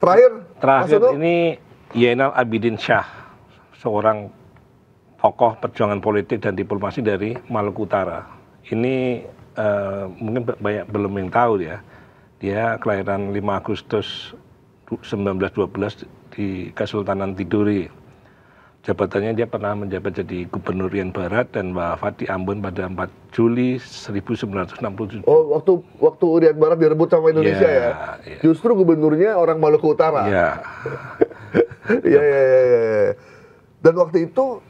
Terakhir ini Zainal Abidin Shah, seorang tokoh perjuangan politik dan diplomasi dari Maluku Utara. Ini mungkin banyak belum yang tahu ya. Dia kelahiran 5 Agustus 1912 di Kesultanan Tidore. Jabatannya dia pernah menjabat jadi Gubernur Riau Barat dan wafat di Ambon pada 4 Juli 1967. Oh, waktu Riau Barat direbut sama Indonesia ya? Justru gubernurnya orang Maluku Utara. Iya. Iya. Dan waktu itu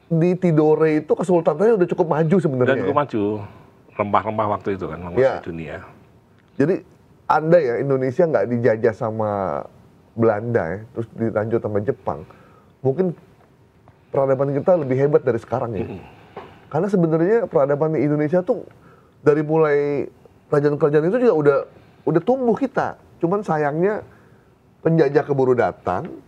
di Tidore itu kesultanannya udah cukup maju sebenarnya. Udah cukup maju. Rempah-rempah waktu itu kan menguasai dunia. Jadi andai ya Indonesia nggak dijajah sama Belanda ya, terus dilanjut sama Jepang, mungkin peradaban kita lebih hebat dari sekarang ya. Karena sebenarnya peradaban di Indonesia tuh dari mulai kerajaan-kerajaan itu juga udah tumbuh kita. Cuman sayangnya penjajah keburu datang,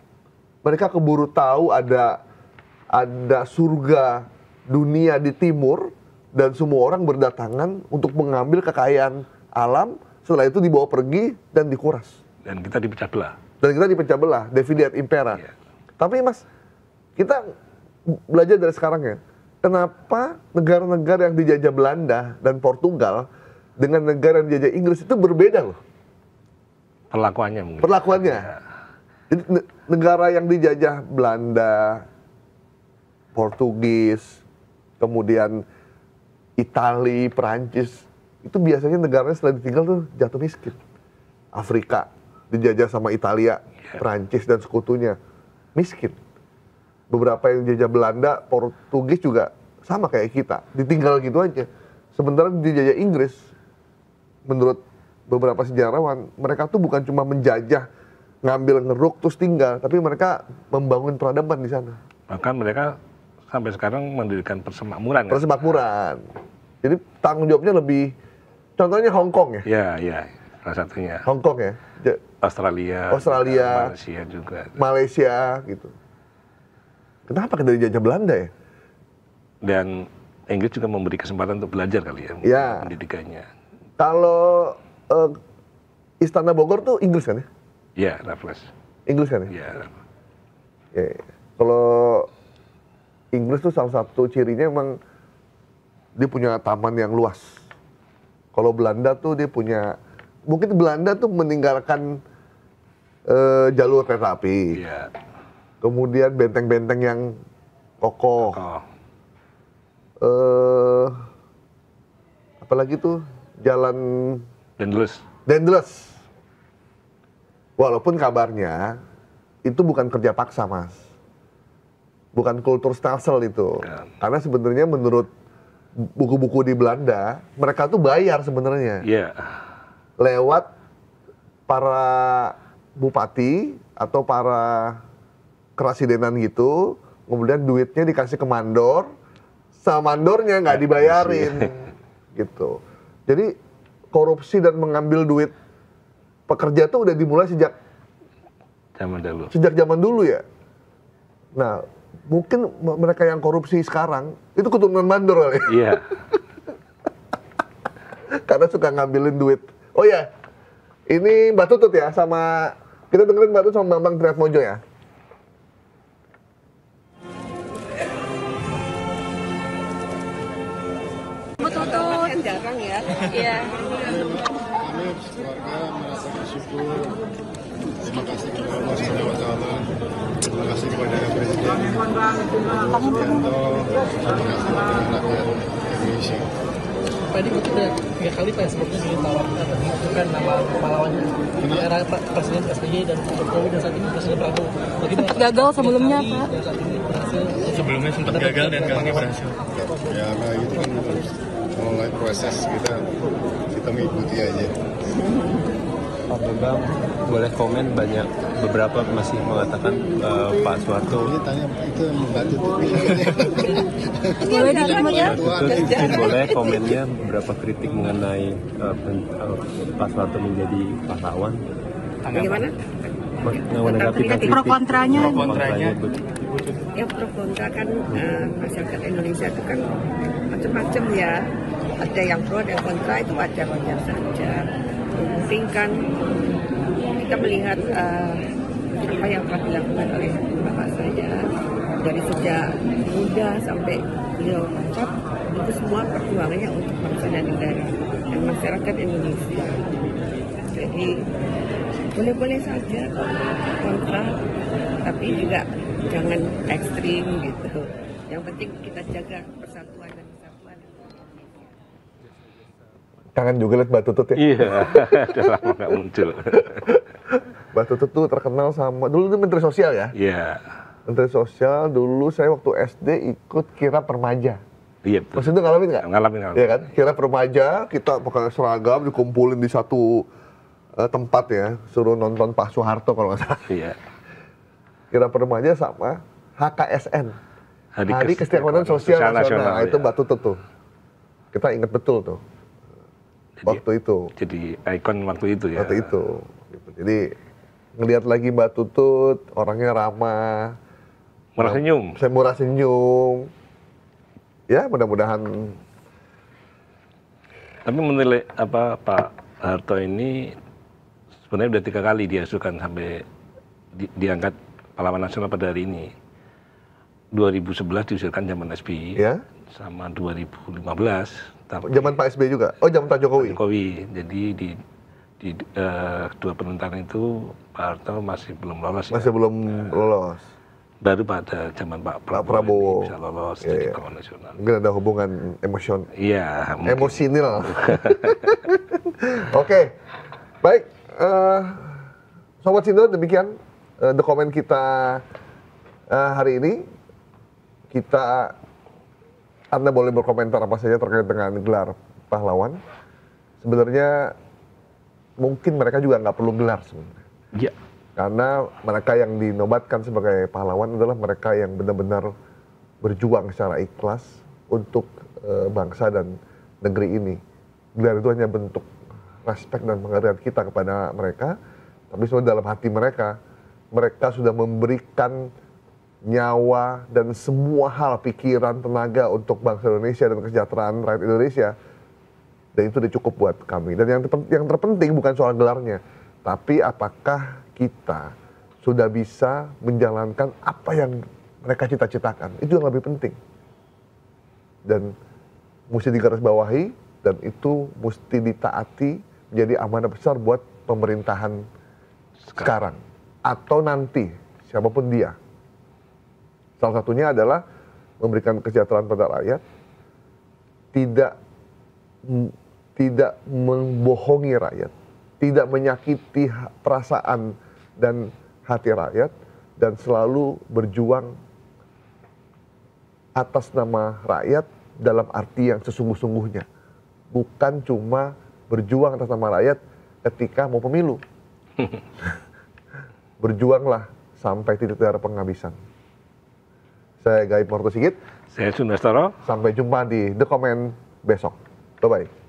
mereka keburu tahu ada surga dunia di timur dan semua orang berdatangan untuk mengambil kekayaan alam, setelah itu dibawa pergi dan dikuras. Dan kita dipecah belah. Divided impera. Yeah. Tapi Mas, kita belajar dari sekarang ya, kenapa negara-negara yang dijajah Belanda dan Portugal dengan negara yang dijajah Inggris itu berbeda loh? Perlakuannya mungkin. Ya. Jadi negara yang dijajah Belanda, Portugis, kemudian Itali, Perancis, itu biasanya negaranya setelah ditinggal tuh jatuh miskin. Afrika dijajah sama Italia, Perancis dan sekutunya, miskin. Beberapa yang dijajah Belanda, Portugis juga sama kayak kita, ditinggal gitu aja. Sementara dijajah Inggris, menurut beberapa sejarawan, mereka tuh bukan cuma menjajah, ngambil ngeruk terus tinggal, tapi mereka membangun peradaban di sana. Bahkan mereka sampai sekarang mendirikan persemakmuran. Persemakmuran. Jadi tanggung jawabnya lebih, contohnya Hong Kong ya? Iya, salah satunya. Hong Kong ya? Australia, Malaysia juga. Malaysia gitu. Kenapa kita dijajah Belanda ya? Dan Inggris juga memberi kesempatan untuk belajar kali ya, pendidikannya. Kalau Istana Bogor tuh Inggris kan ya? Iya, Raffles. Inggris kan ya? Iya. Kalau Inggris tuh salah satu cirinya emang dia punya taman yang luas. Kalau Belanda tuh dia punya, mungkin Belanda tuh meninggalkan jalur kereta api. Iya. Kemudian benteng-benteng yang kokoh. Apalagi tuh jalan Dendles. Walaupun kabarnya itu bukan kerja paksa, Mas. Bukan kultur stelsel itu. Ya. Karena sebenarnya menurut buku-buku di Belanda, mereka tuh bayar sebenarnya. Iya. Lewat para bupati atau para kerasidenan gitu, kemudian duitnya dikasih ke mandor, sama mandornya nggak dibayarin, gitu. Jadi korupsi dan mengambil duit pekerja tuh udah dimulai sejak zaman dulu ya. Nah, mungkin mereka yang korupsi sekarang itu keturunan mandor kali. Iya. Karena suka ngambilin duit. Oh ya, ini Mbak Tutut ya, sama kita dengerin Mbak Tutut sama Bambang Triatmojo ya. Jarang ya. Iya. Kami keluarga merasa bersyukur. Terima kasih kepada Allah Subhanahu wa taala. Terima kasih kepada Presiden Subianto. Terima kasih kepada rakyat Indonesia. Pak ini udah 3 kali Pak sebelumnya ditawarkan atau dimasukkan nama pahlawannya di era Presiden SBY dan Jokowi dan saat ini Presiden Prabowo. Sempat gagal sebelumnya Pak? Sebelumnya sempat gagal dan kali ini berhasil. Ya, nah itu kan mulai proses kita mengikuti aja. Pak Bambang, boleh komen banyak beberapa masih mengatakan Pak Soeharto. Ini tanya itu yang membantu tuh. Boleh ditanya? Boleh komennya beberapa kritik mengenai Pak Soeharto menjadi pahlawan. Bagaimana? Menanggapi kritik. Pro kontranya. Ya pro kontra kan masyarakat Indonesia itu kan macam-macam ya. Ada yang pro, ada yang kontra, itu wajar-wajar saja. Yang penting kan kita melihat apa yang telah dilakukan oleh bapak saya dari sejak muda sampai beliau wafat, itu semua perjuangannya untuk bangsa dan negara dan masyarakat Indonesia. Jadi boleh-boleh saja kontra, tapi juga jangan ekstrim gitu. Yang penting kita jaga persatuan dan kesatuan. Kangen juga lihat Mbak Tutut ya. Iya, udah lama nggak muncul. Mbak Tutut tuh terkenal sama, dulu dia Menteri Sosial ya. Iya, Menteri Sosial dulu saya waktu SD ikut kirap remaja. iya Mas betul. itu ngalamin nggak? Ngalamin. Iya kan? Kirap remaja, kita pakai seragam, dikumpulin di satu tempat ya. Suruh nonton Pak Soeharto kalau nggak salah. Iya. Kirap remaja sama HKSN. Hari Kesetiakawanan Kesetiakawanan Sosial Sosial Nasional. Nasional, Itu ya. Mbak Tutut tuh. Kita ingat betul tuh. Waktu itu. Jadi ikon waktu itu ya. Waktu itu. Gitu. Jadi ngelihat lagi Mbak Tutut, orangnya ramah. Murah senyum. Saya murah senyum. Ya mudah-mudahan. Tapi menilai apa Pak Harto ini sebenarnya udah 3 kali diasuhkan sampai diangkat pahlawan nasional pada hari ini. 2011 diusulkan zaman SBY, Ya. sama 2015 tapi Zaman Pak SBY juga. Oh, zaman Pak Jokowi. Jokowi. Jadi di dua penentaran itu Pak Harto masih belum lolos. Masih ya. belum lolos. Baru pada zaman Pak Prabowo, Prabowo. ini bisa lolos Iya, jadi iya. pahlawan nasional. Mungkin ada hubungan emosional. Iya, mungkin. Emosional. Oke, baik. Sobat Sindo, demikian the comment kita hari ini. Anda boleh berkomentar apa saja terkait dengan gelar pahlawan. Sebenarnya mungkin mereka juga nggak perlu gelar sebenarnya. Iya. Karena mereka yang dinobatkan sebagai pahlawan adalah mereka yang benar-benar berjuang secara ikhlas untuk bangsa dan negeri ini. Gelar itu hanya bentuk respek dan penghargaan kita kepada mereka, tapi sebenarnya dalam hati mereka sudah memberikan nyawa dan semua hal, pikiran, tenaga untuk bangsa Indonesia dan kesejahteraan rakyat Indonesia. Dan itu udah cukup buat kami. Dan yang terpenting bukan soal gelarnya, tapi apakah kita sudah bisa menjalankan apa yang mereka cita-citakan. Itu yang lebih penting. Dan mesti digarisbawahi, dan itu mesti ditaati menjadi amanah besar buat pemerintahan sekarang. Atau nanti, siapapun dia. Salah satunya adalah memberikan kesejahteraan pada rakyat, tidak membohongi rakyat, tidak menyakiti perasaan dan hati rakyat, dan selalu berjuang atas nama rakyat dalam arti yang sesungguh-sungguhnya. Bukan cuma berjuang atas nama rakyat ketika mau pemilu. Berjuanglah sampai titik darah penghabisan. Saya Gaib Morto Sigit. Saya Sundastoro. Sampai jumpa di The Comment besok. Bye-bye.